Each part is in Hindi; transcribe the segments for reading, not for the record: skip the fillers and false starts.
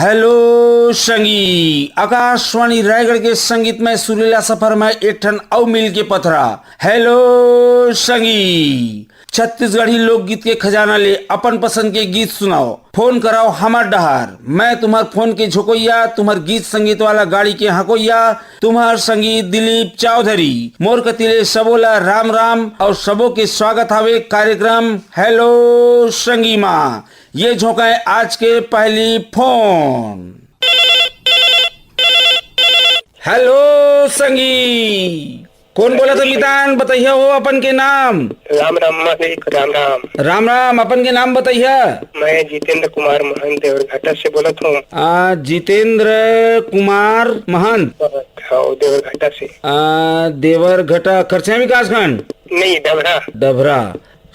हेलो संगी, आकाशवाणी रायगढ़ के संगीत में सुरीला सफर में एक ठन अव मिल के पथरा। हेलो संगी, छत्तीसगढ़ी लोकगीत के खजाना ले अपन पसंद के गीत सुनाओ। फोन कराओ हमार डहार, मैं तुम्हार फोन के झोकोइया, तुम्हार गीत संगीत वाला गाड़ी के हकोइया, तुम्हार संगीत दिलीप चौधरी। मोर कतिले सबोला राम राम और सबों के स्वागत हवे कार्यक्रम हेलो संगी माँ। ये झोंकाए आज के पहली फोन। हेलो संगी, कौन बोला था मितान? बताइए हो अपन के नाम। राम राम मालिक, राम राम। राम राम, अपन के नाम बताइए। मैं जितेंद्र कुमार महंत देवरघाटा से बोलत हूँ। जितेंद्र कुमार महंत, देवरघाटा से। देवरघाटा खर्चा विकास खंड नहीं, डबरा डबरा।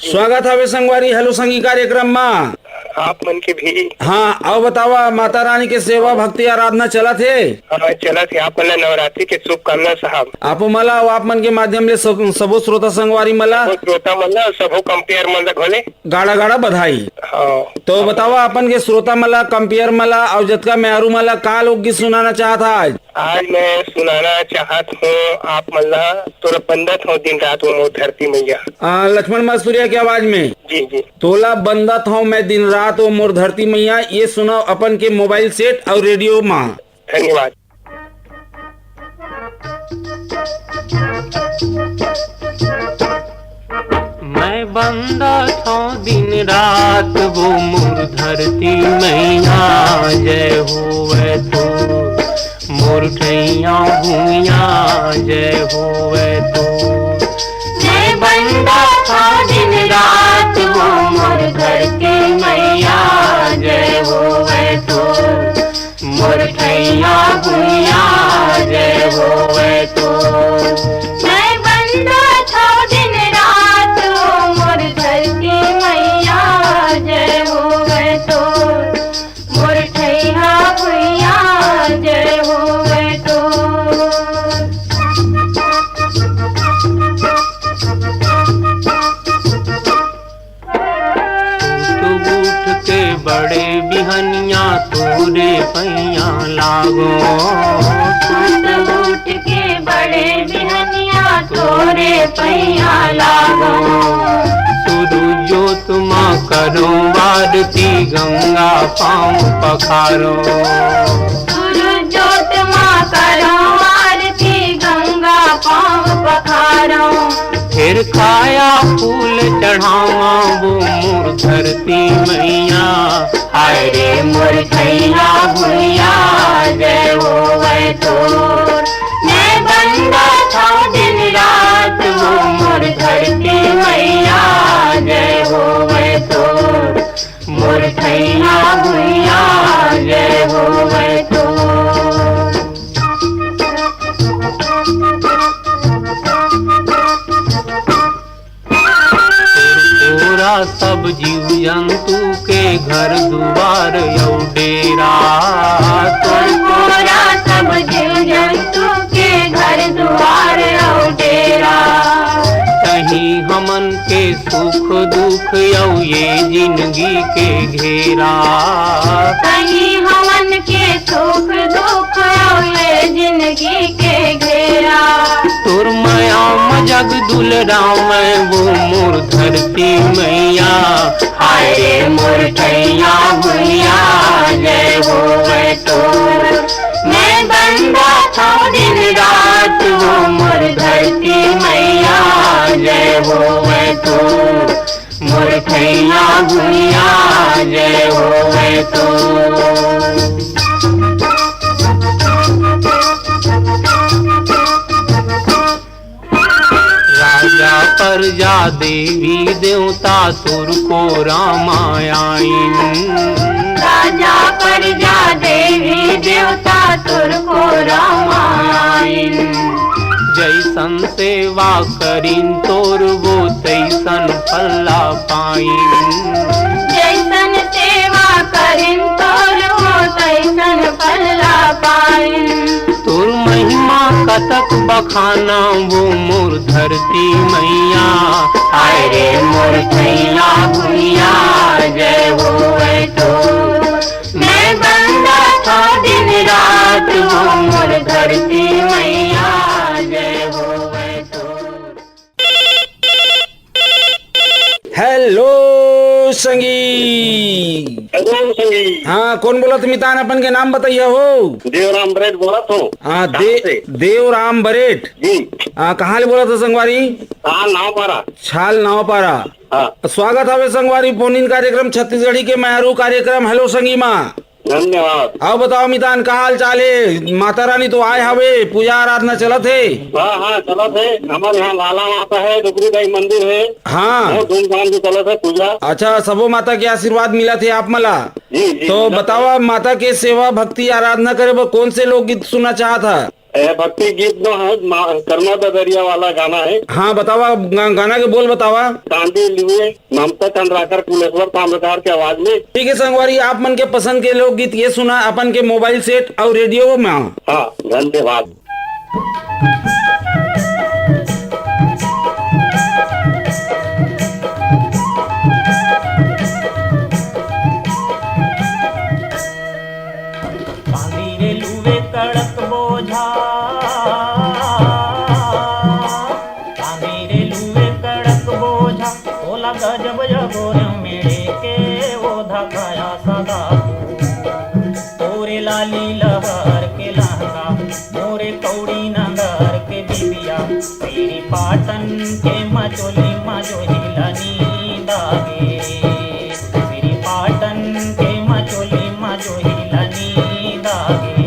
स्वागत है संगवारी हेलो संगी कार्यक्रम में आप मन के भी। हाँ, अब बतावा, माता रानी के सेवा भक्ति आराधना चला थे? हाँ चला थे। आप मन नवरात्रि के शुभकामना साहब। आप मला आप मन के माध्यम ले सबो श्रोता संगवारी मला श्रोता मला सबो कंपेयर मन घोले गाड़ा गाड़ा बधाई। हाँ तो बतावा अपन के श्रोता मला कंपेयर मला और जतका मेहरू मला का लोकगीत सुनाना चाहता आज मैं सुनाना चाहत हूँ आप मल्ला तोरा बंदत हो दिन रात वो धरती मैया। लक्ष्मण मसूरिया की आवाज में जी जी। तोला बंदत हूँ मैं दिन रात वो मोर धरती मैया। ये सुनाओ अपन के मोबाइल सेट और रेडियो माँ। धन्यवाद। मैं बंदत हूँ दिन रात वो मोर धरती मैया। जय होवे तो मोर ठैया भूया, जय होवे तो। मैं बंदत हूँ दिन रात वो मोर धरती मैया। जय होवे तो मोर ठैया भूया, जय होवे तो। मैं बंदत हूँ दिन रात वो मोर धरती मैया। जय होवे तो मोर ठैया भूया, जय होवे तो। उठ के बड़े बिहनिया तोरे पैया लागो। उठ के बड़े बिहनिया तोरे पैया लागो। सूरजो तुमा करो आरती गंगा पाँव पखारो। सूरजो तुमा करो आरती गंगा पाँव पखारो। फिर खाया फूल चढ़ावा वो मोर धरती मैया। हाय रे मोर ठैया भूया, जय होवे तो। मैं बंदत हूँ दिन रात वो मोर धरती मैया। जय होवे तो मोर ठैया भूया, जय होवे तो। तोरा सब जीव जंतु के घर दुआर यौ डेरा। तोरा सब जीव जंतु के घर दुआर यौ डेरा। कहीं हमन के सुख दुख यौ ये जिंदगी के घेरा। कहीं हमन के सुख दुख यौ ये जिंदगी के घेरा। तोर माया मजग दुलराव मैं वो मोर धरती मैया। हाय रे मोर ठैया भूया, जय होवे तो। मैं बंदत हूँ दिन रात वो मोर धरती मैया। जय होवे तो मोर ठैया भूया, जय होवे तो। राजा प्रजा देवी देवता तुर को रामायण। राजा प्रजा देवी देवता तुर को रामायण। जैसन सेवा करीन तोर वो तैसन फल्ला पाइन। जैसन सेवा करीन तोर वो तैसन फल्ला पाइन। तोर महिमा कतक बखाना वो मोर धरती मैया। हाय रे मोर ठैया भूया, जय होवे तो। मैं बंदत हो संगी। हाँ, कौन बोला तुम तान अपन के नाम बताइए हो? देवराम बरेट बोला तो। हाँ, से। देवराम बरेट। जी। कहाँ ले बोला था संगवारी? हाँ, नाव पारा। छाल नाव पारा। हाँ। स्वागत हवे संगवारी फोन इन कार्यक्रम छत्तीसगढ़ी के मेहरू कार्यक्रम हेलो संगी माँ। धन्यवाद। आओ बताओ मितान का हाल चाल है? माता रानी तो आए हवे, पूजा आराधना चलत है? हाँ हाँ चलत है, हमारे यहाँ लाला माता है, डुगरी दाई मंदिर है। हाँ, बहुत धूमधाम से चलत है पूजा। अच्छा, सबो माता के आशीर्वाद मिला थे आप मला। जी जी। तो बतावा माता के सेवा भक्ति आराधना करे बर कौन से लोकगीत सुनना चाहता है? भक्ति गीत में है, कर्मा दरिया वाला गाना है। हाँ बतावा, गाना के बोल बतावा। शांति लिए ममता चंद्राकर कुलेश्वर ताम्रकार की आवाज में। ठीक है संगवारी, आप मन के पसंद के लोकगीत ये सुना अपन के मोबाइल सेट और रेडियो में। हाँ, धन्यवाद। गजब जगोर मेरे के वो धकाया सदा तोरे लाली लहर के लहंगा मोरे कौड़ी नगर के बिबिया तेरी पाटन के मचोली मजोहिलनी दागे तेरी पाटन के मचोली मजोहिलनी दागे।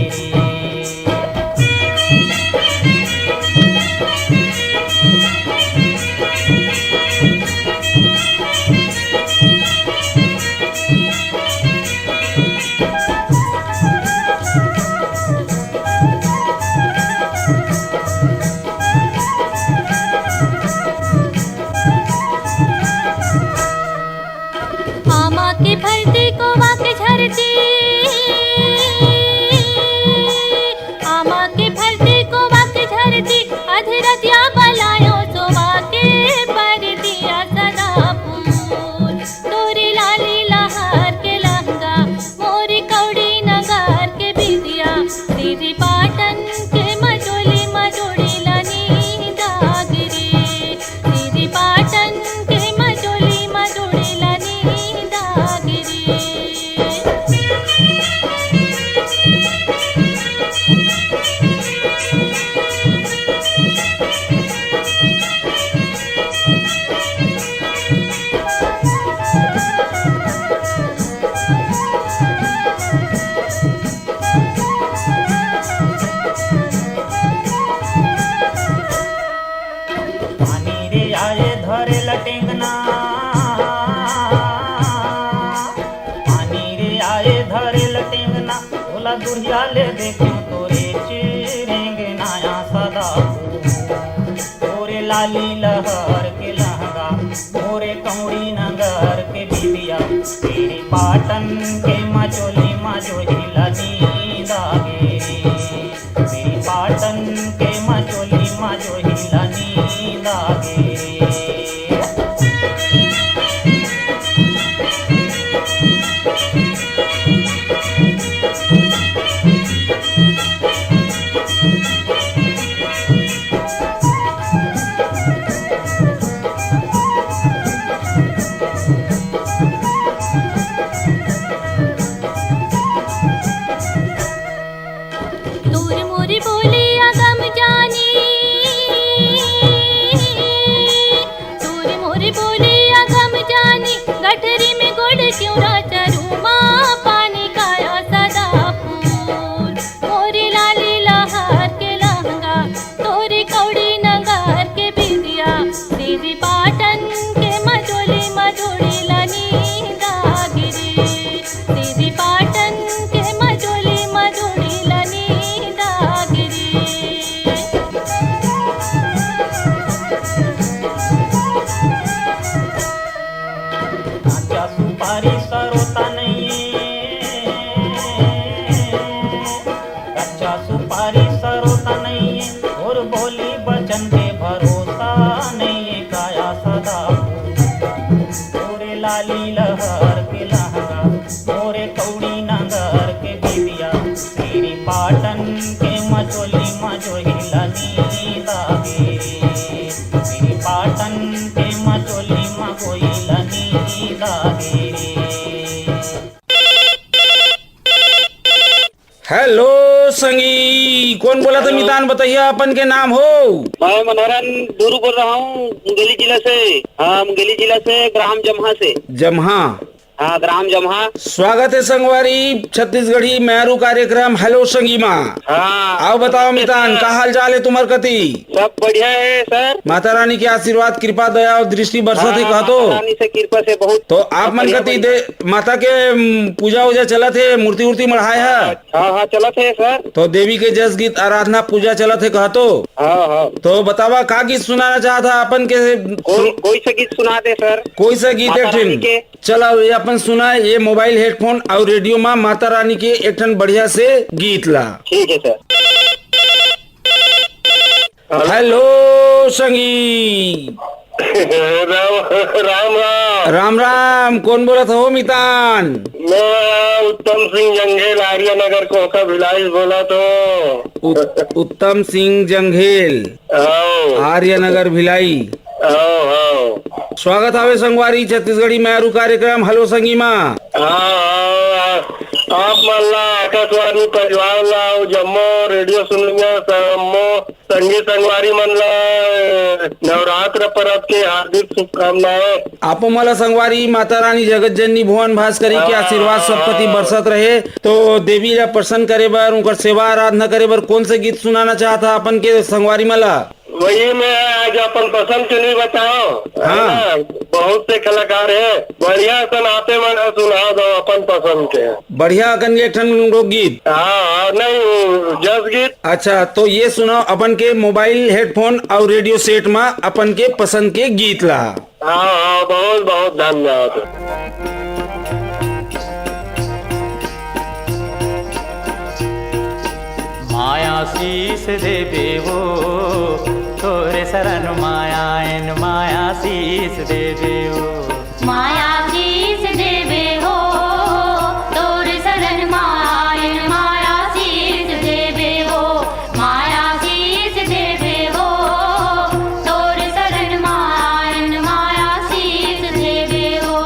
दुरिया ले देखूं तोरे चिरेंगे नाया सदा तोरे लाली लहर के लहंगा मोरे कौड़ी नगर के बिबिया तेरी पाटन के मचोली मजोहिलनी दागे तेरी पाटन के मचोली मजोहिलनी दागे। सुपारी सरोता नहीं है और बोली बचन पे भरोसा नहीं है काया सदा मोरे लाली लहर के लहंगा मोरे कौड़ी नगर के बिबिया तेरी पाटन के मचोली मजोहिलनी दागे तेरी पाटन के मचोली मगोहिलनी दागे। हेलो संगी, कौन बोला था मितान, बताइए अपन के नाम हो। मैं मनोहरन दूरू बोल रहा हूँ, मुंगेली जिला से। हाँ, मुंगेली जिला से, ग्राम जमहा से। जमहा। हाँ, ग्राम जमहा। स्वागत है संगवारी छत्तीसगढ़ी मेहरू कार्यक्रम हेलो संगी माँ। हाँ, आओ बताओ मितान, का हाल चाल है तुम्हार कति। सब बढ़िया है सर। माता रानी के आशीर्वाद कृपा दया और दृष्टि बरसत है कहतो। माता रानी से कृपा से बहुत। तो आप मन कति माता के पूजा उजा चलत है, मूर्ति उर्ति मढ़ाए है। हाँ हाँ, चलत है सर। तो देवी के जस गीत आराधना पूजा चलत है कहतो। हाँ हाँ। तो बतावा का गीत सुनाना चाहता अपन के। कोई सा गीत सुना दे सर। कोई सा गीत माता एक रानी के। चलो ये अपन सुना ये मोबाइल हेडफोन और रेडियो में माता रानी के एक ठन बढ़िया से गीत ला। ठीक है सर। हेलो संगी। राम राम। राम राम, कौन बोला था हो मितान। मैं उत्तम सिंह जंगेल आर्यनगर कोका भिलाई बोला तो। उत्तम सिंह जंघेल आओ आर्यनगर भिलाई। आओ आओ। स्वागत आवे संगवारी छत्तीसगढ़ी मेहरू कार्यक्रम हेलो संगी माँ। आप मन ला आकाशवाणी परिवार ला जम्मो रेडियो सुनिया समो संगी संगवारी मन ला नवरात्र पर्व के हार्दिक शुभकामनाएं। आपो मला संगवारी माता रानी जगत जननी भुवन भास्करी के आशीर्वाद सब पति बरसत रहे। तो देवी ला प्रसन्न करे बर, उनकर सेवा आराधना करे बर कौन से गीत सुनाना चाहता अपन के संगवारी मला। वही मैं आज अपन पसंद के नहीं बताओ। हाँ। बहुत से कलाकार है, बढ़िया सुनाते मन सुना दो अपन पसंद के। बढ़िया कन एक ठन लोकगीत। हाँ नहीं, जस गीत। अच्छा तो ये सुनाओ अपन के मोबाइल हेडफोन और रेडियो सेट में अपन के पसंद के गीत ला। हाँ हाँ, बहुत बहुत धन्यवाद। माया शीस देवे हो तोरे शरण माया एन माया शीस देवे हो। माया शीस देवे हो तोरे शरण माया एन माया शीस देवे हो। माया शीस देवे हो तोरे शरण माया एन माया शीस देवे हो।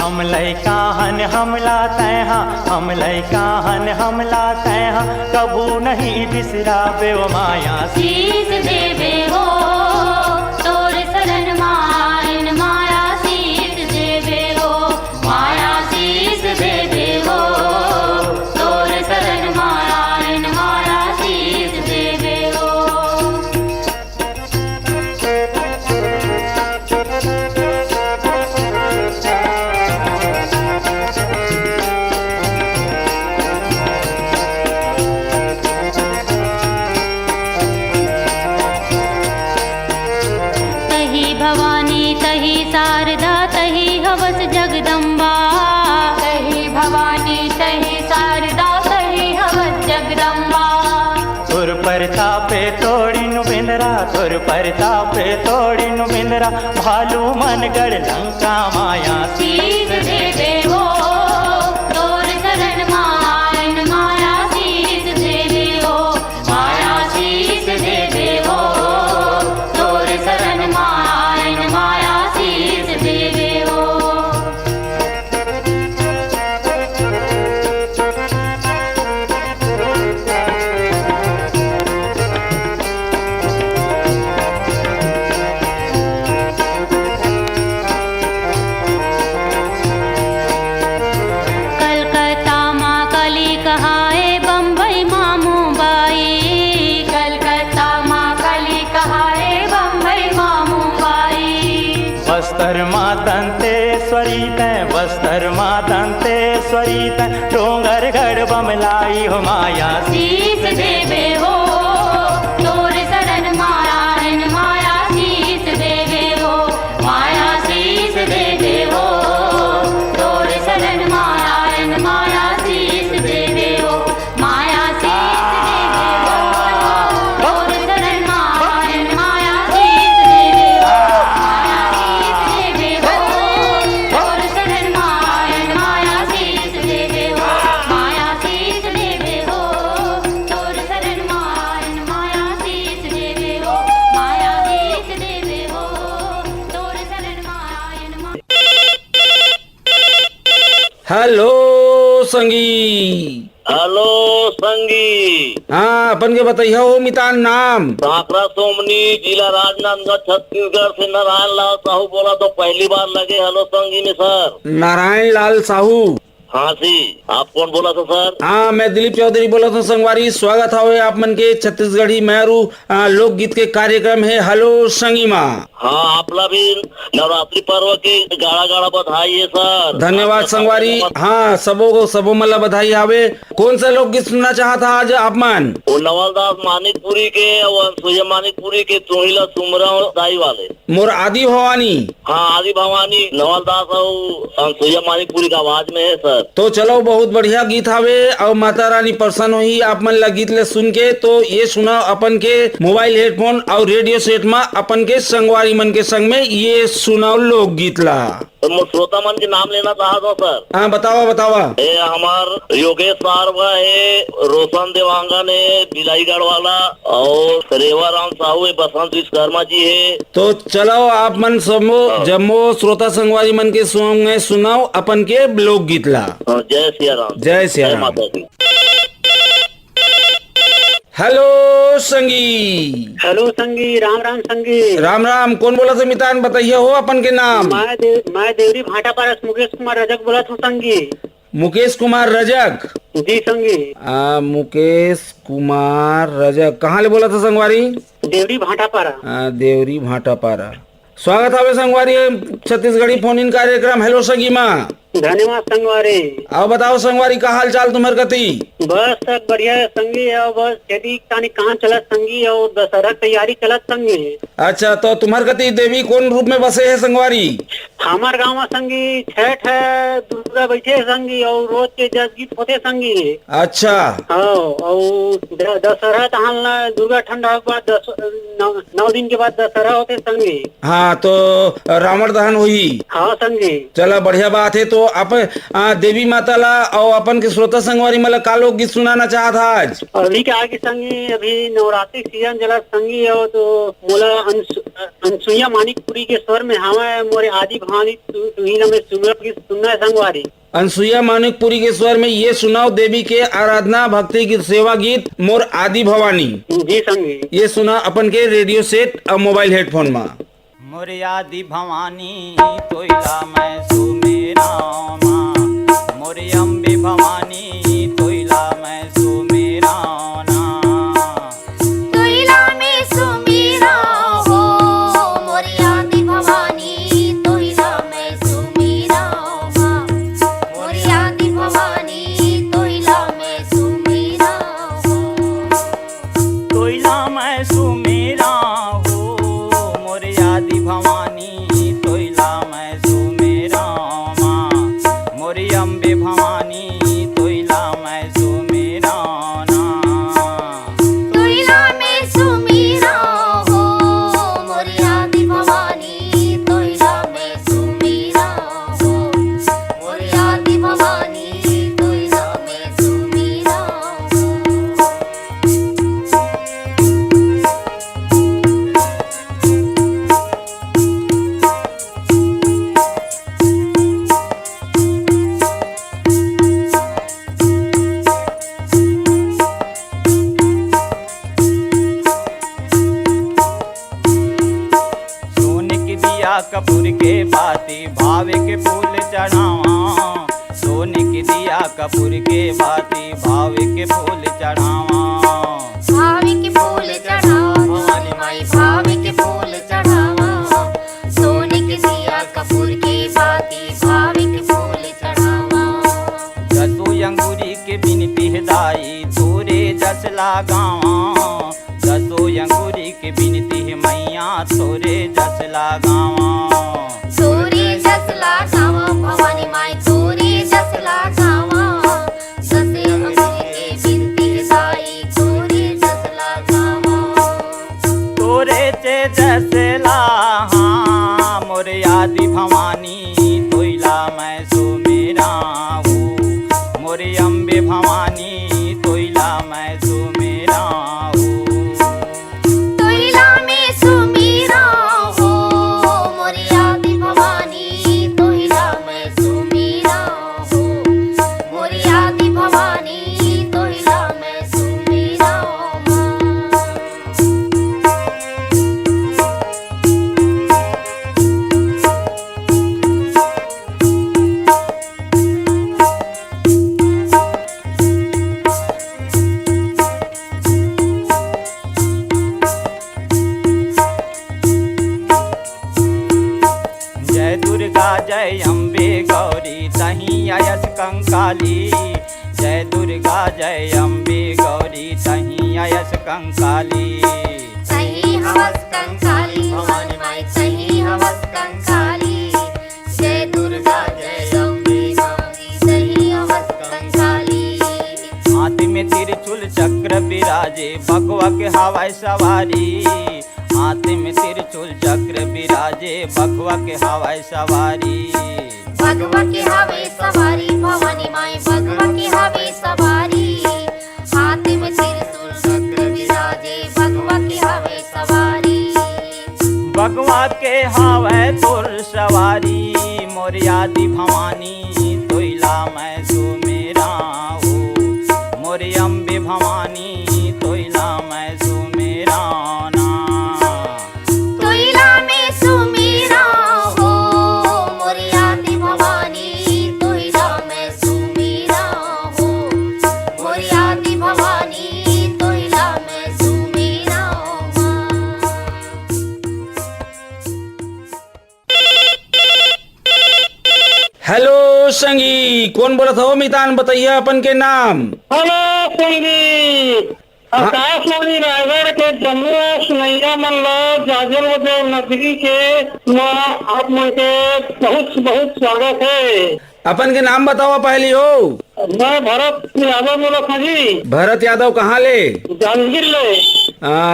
हम लैका हन हमला तैहा, हम लैका हन हमला तैहा, कबू नहीं बिसरावे वो माया शीस देवे हो तोरे शरण माया एन माया शीस देवे हो। माया शीस देवे हो तोरे शरण माया एन माया शीस देवे हो। तही भवानी तही शारदा तही हवस जगदम्बा। तही भवानी तही शारदा तही हवस जगदम्बा। तुर परतापे तोड़ी नु बिंदरा, तुर परतापे तोड़ी नु बिंदरा, भालू मन गढ़ लंका माया शीस देवे हो तोरे शरण माया एन माया शीस देवे हो। माया शीस देवे हो तोरे शरण माया एन माया शीस देवे हो। कलकत्ता माँ कली कहाए बम्बई माँ मुंबई। कलकत्ता माँ कली कहाए बम्बई माँ मुंबई। बस्तर माँ दंतेश्वरी तैं, बस्तर माँ दंतेश्वरी तैं, डोंगर गढ़ बमलाई हो माया शीस देवे हो तोरे शरण माया एन माया शीस देवे हो। माया शीस देवे हो तोरे शरण माया एन माया शीस देवे हो। माया शीस देवे हो तोरे शरण माया एन माया शीस देवे हो। माया शीस देवे हो तोरे शरण माया एन माया शीस देवे हो। माया शीस देवे हो तोरे शरण माया एन माया शीस देवे हो। माया शीस देवे हो तोरे शरण माया एन माया। हेलो संगी, हेलो संगी। हाँ अपन के बताइए हो मितान नाम। काकरा सोमनी, जिला राजनांदगांव, छत्तीसगढ़ से नारायण लाल साहू बोला तो पहली बार लगे हेलो संगी में सर। नारायण लाल साहू। हाँ जी, आप कौन बोला था सर? हाँ मैं दिलीप चौधरी बोला था संगवारी। स्वागत है आप मन के छत्तीसगढ़ी मैरू लोकगीत के कार्यक्रम है हेलो संगी माँ। हाँ आपला भी नवरात्रि पर्व के गाड़ा गाड़ा बधाई है सर। धन्यवाद संगवारी। हाँ सबो मला बधाई आवे। कौन सा लोकगीत सुनना चाहता आज आप मन? वो नवलदास मानिकपुरी के और अनसुईया मानिकपुरी के चोहिला सुमरा दाई वाले। मोर आदि भवानी। हाँ आदि भवानी नवलदास और अनसुईया मानिकपुरी का आवाज में है सर। तो चलो बहुत बढ़िया गीत हावे और माता रानी प्रसन्न हुई आप मन ला गीत ले सुन के। तो ये सुना अपन के मोबाइल हेडफोन और रेडियो सेट में अपन के संगवारी मन के संग में ये सुनाओ लोक गीत ला। तो मैं श्रोता मन के नाम लेना चाहता हूँ सर। हाँ बतावा। ये हमार योगेश सारवा है, रोशन देवांगन है बिलाईगढ़ वाला, और रेवा राम साहू है, बसंत विश्वकर्मा जी है। तो चलो आप मन समो जम्मो श्रोता संगवारी मन के संग में सुनाओ अपन के लोक गीत ला। जय सिया राम। जय सिया राम। माता दी। हेलो संगी। हेलो संगी, राम राम संगी। राम राम। कौन बोला था मितान बताइए हो अपन के नाम? मैं देवरी भाटा पारस मुकेश कुमार रजक बोला था संगी। मुकेश कुमार रजक। जी संगी। मुकेश कुमार रजक कहाँ ले बोला था संगवारी? देवरी भाटा पारा। देवरी भाटा पारा। स्वागत है संगवारी छत्तीसगढ़ी फोन इन कार्यक्रम हेलो संगी माँ। धन्यवाद संगवारी। अब बताओ संगवारी का हाल चाल तुम्हारे कती? बस सब बढ़िया है संगी। और बस खेती कानी कहाँ चलत संगी और दशहरा तैयारी चलत संगी। अच्छा तो तुम्हारे कती देवी कौन रूप में बसे है संगवारी? हमार गाँव में संगी छठ है, दुर्गा बैठे है संगी और रोज के 10 गीत होते संगी। अच्छा। हाँ और दशहरा तहां दुर्गा ठंडा के बाद 9 दिन के बाद दशहरा होते संगी। हाँ तो रावण दहन हुई। हाँ संगी। चला बढ़िया बात है। तो आप देवी माता ला और अपन के श्रोता संगवारी मतलब का लोक गीत सुनाना चाहता आज? अभी के आगे संगी अभी नवरात्रि सीजन जला संगी हो तो मोला अनसुईया मानिकपुरी के स्वर में हवा मोरे आदि भवानी तुहिना में सुनना है संगवारी। अनसुईया मानिकपुरी के स्वर में ये सुनाओ देवी के आराधना भक्ति की सेवा गीत मोर आदि भवानी। जी संगी। ये सुना अपन के रेडियो सेट और मोबाइल हेडफोन में। मोरे आदि भवानी तोइला मैं सुमेरा माँ, मोरे अम्बे भवानी तोइला मैं सुमेरा ना। तोइला में सुमीरा हो मोरी आदि भवानी, तोइला में सुमीरा माँ, मोरी आदि भवानी, तोइला में सुमीरा हो। तोइला मैं सुमेरा हो मोरे आदि भवानी, तोइला मैं सुमेरा माँ, मोरी अम्बे भवानी तोइला मैं सुमेरा ना। तोइला में सुमीरा हो मोरी आदि भवानी, तोइला में सुमीरा हो मोरी आदि भवानी, तोइला में सुमीरा हो। सोने की दिया कपूर के बाती भावे के फूल चढ़ावा, सोने की दिया कपूर के बाती भावे के फूल चढ़ावा। भावे के फूल चढ़ावा भवानी माई, भावे के फूल चढ़ावा, सोने के दिया कपूर के बाती भावे के फूल चढ़ावा। जसो अंगूरी के बिनती हदाई तोरे जस लगावा, जसो अंगूरी के बिनती मैया तोरे जस लगावा। तोरे जस लगावा भवानी माई, तोरे जस लगावा, जसे अंगूरी के बिनती हदाई तोरे जस लगावा। तोरे चे जस लाहा मोरे आदि भवानी, तोइला मैं सुमेरा हूँ मोरे अम्बे भवानी, तोइला मैं सुमेरा हूँ। तोइला में सुमीरा हो काली। जय दुर्गा जय अम्बे गौरी तहीं आयस कंकाली। सही हवस कंकाली भवानी माई सही हवस कंकाली। जय दुर्गा जय अम्बे गौरी सही हवस कंकाली। हाथ में त्रिशूल चक्र विराजे भगवा के हवाई सवारी। हाथ में त्रिशूल चक्र विराजे भगवा के हवाई सवारी। भगवा के हवे सवारी भवानी माई भगवा के हवे सवारी। हाथ में त्रिशूल चक्र विराजे भगवा के हवे सवारी। भगवा के हवे तुर सवारी। मोरियादी भवानी तोइला मैं सुमेरा हो। मोरी अम्बे भवानी तोइला मैं सुमेरा ना। तोइला में सुमीरा हो मोरी आदि भवानी। तोइला में सुमीरा हो मोरी आदि भवानी। तोइला में सुमीरा हो। हेलो संगी, कौन बोलत हो मितान? बताइए अपन के नाम। हेलो संगीत आकाशवाणी रायगढ़ के जम्मू सुनैया मन लो जाजल बदेव नगरी के आप मन के बहुत बहुत स्वागत है। अपन के नाम बताओ पहली हो। मैं भरत यादव बोला था जी। भरत यादव कहाँ ले? जांजगीर ले।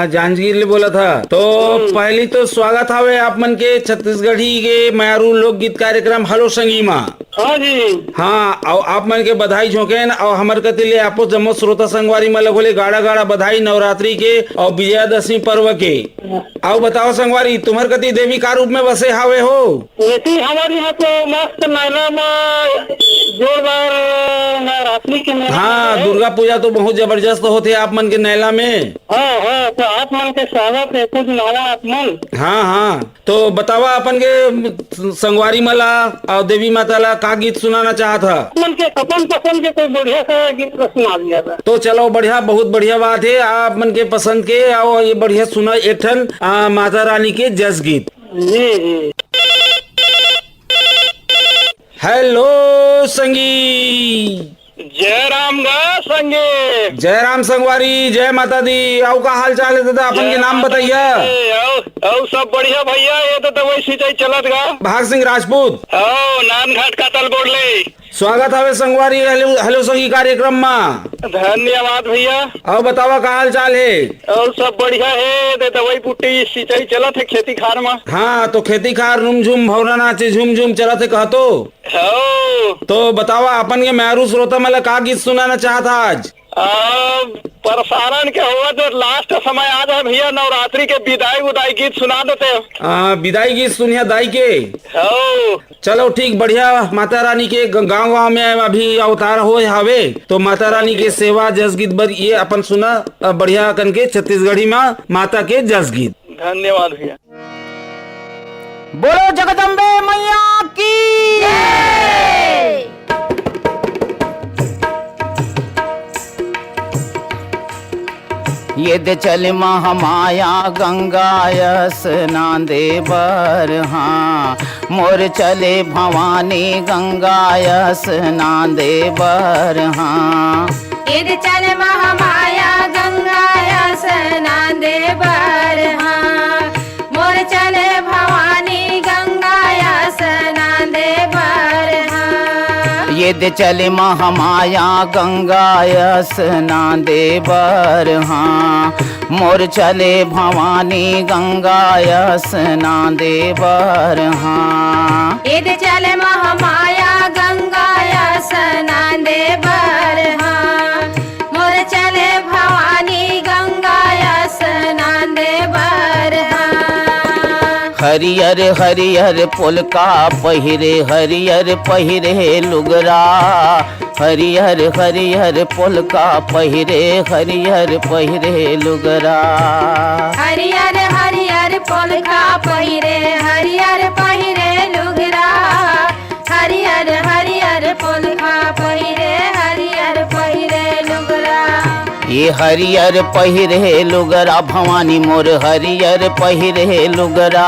जांजगीर ले बोला था। तो पहली तो स्वागत हवे आप मन के छत्तीसगढ़ी के मारू लोकगीत कार्यक्रम हेलो संगी माँ। हाँ जी। हाँ, और आप मन के बधाई झोंकेन और हमर कति ले आपो जम्मो श्रोता संगवारी मन बोले गाड़ा गाड़ा बधाई नवरात्रि के और विजयादशमी पर्व के। आओ बताओ संगवारी, तुम्हार कति देवी का रूप में बसे हावे हो? वैसे हमारे यहाँ तो मस्त मेला में जोरदार नवरात्रि के मेला हाँ, है। दुर्गा पूजा तो बहुत जबरदस्त होते आप मन के नैला में। हाँ हाँ, तो आप मन के स्वागत है। कुछ नारा आप मन। हाँ हाँ, तो बतावा अपन के संगवारी मला और देवी माता ला का गीत सुनाना चाहत था? मन के अपन पसंद के कोई बढ़िया सा गीत को सुना दिया था। तो चलो बढ़िया, बहुत बढ़िया बात है। आप मन के पसंद के और ये बढ़िया सुना एक ठन माता रानी के जस गीत। जी जी। हेलो संगी। जय राम गा संगे। जय राम संगवारी, जय माता दी। आओ का हाल चाल है दादा? अपन के नाम बताइए। आओ सब बढ़िया भैया। ये तो वही सिंचाई चलत गा। भाग सिंह राजपूत। आओ नान घाट का तल बोल ले। स्वागत है संगवारी हेलो संगी कार्यक्रम में। धन्यवाद भैया। और बतावा का हाल चाल है? और सब बढ़िया है। तो दवाई पुट्टी सिंचाई चलत है खेती खार में। हाँ, तो खेती खार रूम झूम भवरा नाचे झूम झूम चलत है कहतो। तो बतावा अपन के मैरू श्रोता मला का गीत सुनाना चाहता आज? प्रसारण के हुआ तो लास्ट समय आ जाए भैया। नवरात्रि के विदाई उदाई गीत सुना देते। विदाई गीत सुनिया दाई के। चलो ठीक, बढ़िया। माता रानी के गांव गांव में अभी अवतार हो हवे, तो माता रानी के सेवा जस गीत बर ये अपन सुना बढ़िया कन के छत्तीसगढ़ी में माता के जस गीत। धन्यवाद भैया। बोलो जगदम्बे मैया की। ये दे चल महामाया गंगायस नांदे बर। हाँ, मोर चले भवानी गंगायस नांदे बर। हाँ, इद चल महामाया गंगायस नांदे बर। हाँ, मोर चले भवानी गंगायस नांदे बर। हाँ, ये दे चले महामाया गंगायस नांदे बर। हाँ, मोर चले भवानी गंगायस नांदे बर। हाँ, इद चल महामाया गंगायस नांदे बर। हाँ, मोर चले भवानी गंगायस नांदे बर। हाँ, हरियर हरियर पुलका पहिरे हरियर पहिरे लुगरा। हरियर हरियर पुलका पहिरे हरियर पहिरे लुगरा। हरियर हरियर पोलका पहिरे हरियर पहिरे लुगरा। हरियर हरियर पोलका पहिरे हरियर पहिरे लुगरा। ये हरियर पहिरे लुगरा भवानी मोर हरियर पहिरे लुगरा।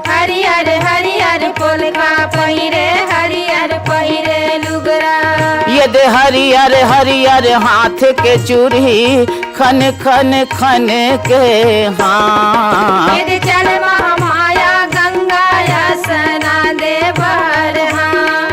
हरियर हरियर पोलका पहिरे हरियर पहिरे लुगरा। ये दे हरियर हरियर हाथ के चूड़ी खन खन खन के हाँ यदि चल महामाया गंगा यसना दे भर हाँ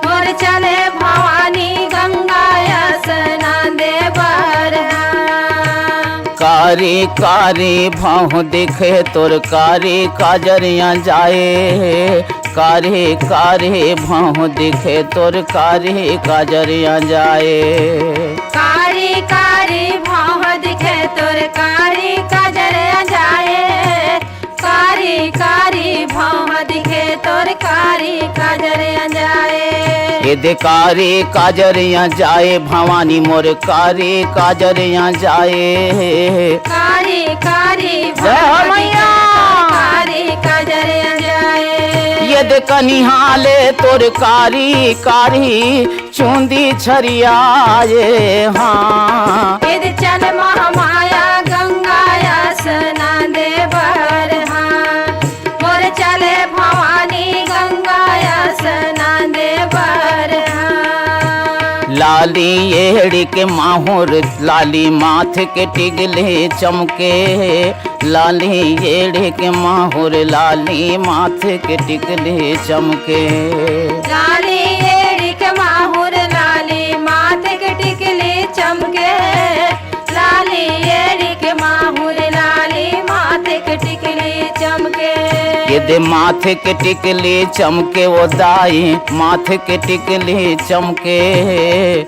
मोर चले भवानी गंगा यसना दे भर हाँ कारी कारी भाव दिखे तोर कारी काजरिया जाए कारी कारी भाव दिखे तोर कारी काजरिया जाए कारी कारी भाव दिखे तोर कारी काजरिया जाए कारी कारी भाव दिखे तोर कारी काजरिया जाए ये दे कारी काजरिया जाए भवानी मोर कारी काजरिया जाए कारी कारी जय हो मैया। कारी काजरिया जाए ये दे कनिहाले तोर कारी कारी चूंदी छरियाए हाँ यदि चल महामाया गंगा यसना दे भर हाँ मोर चले भवानी गंगा यसना दे भर हाँ लाली एड़ी के माहौर लाली माथ के टिगले चमके लाली एड़ी के माहौर लाली माथ के टिगले चमके लाली एड़ी के माहुर लाली माथे के टिकली चमके लाली एड़ी के माहुर लाली माथे के टिकली चमके ये दे माथे के टिकली चमके वो दाई माथे के टिकली चमके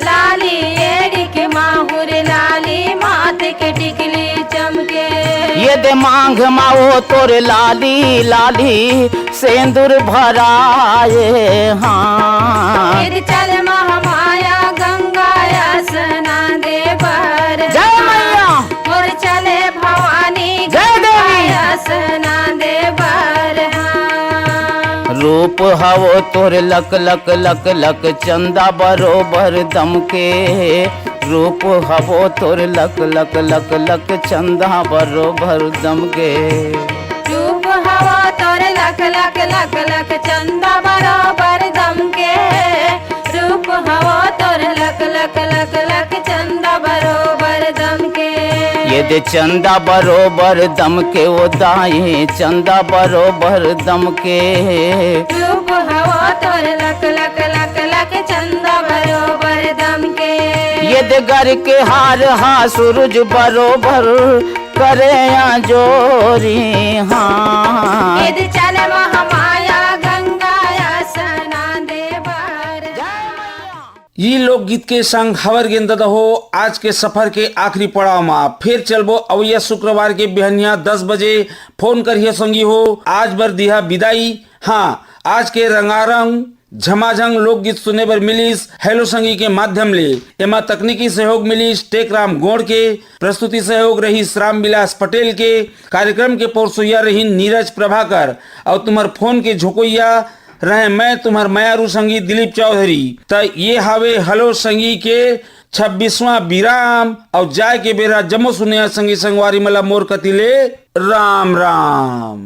लाली एड़ी के माहुर लाली माथे के टिकली चमके ये दे मांग माओ तोरे लाली लाली सेंदूर भराए हाँ यदि चल महामाया गंगा यसना दे भर जय मैया। और चले भवानी जय गंगा देवी। यसना दे भर हाँ रूप हवो तोर लक लक लक लक चंदा बरोबर दमके रूप हवो तोर लक लक लक लक चंदा बरोबर दमके रूप हवा तोर लख लख लख लख चंदा बराबर दम के रूप हवा तोर लख लख लख लख चंदा बराबर दम के ये दे चंदा बरोबर दमके वो दाई चंदा बरोबर दमके रूप हवा तोर लख लख लख लख चंदा बराबर दम के ये दे घर के हार हा सूरज बरोबर करे या जोरी हाँ यदि चल महामाया गंगा यसना दे भर ये लोकगीत के संग खबर गेंद हो आज के सफर के आखिरी पड़ाव में फिर चलबो अवैया शुक्रवार के बिहनिया 10 बजे फोन करिए संगी हो आज बर दिया विदाई। हाँ आज के रंगारंग झमाझंग लोकगीत सुने बर मिलीस हेलो संगी के माध्यम ले एमा तकनीकी सहयोग मिलीस टेकराम गोड़ के प्रस्तुति सहयोग रही राम विलास पटेल के कार्यक्रम के पौरसोइया रही नीरज प्रभाकर और तुम्हार फोन के झोकोइया रहे मैं तुम्हार मयारू संगी दिलीप चौधरी। त ये हावे हेलो संगी के 26वां विराम और जाय के बेरा जमो सुनिया संगी संगवारी मला मोर कतिले राम राम।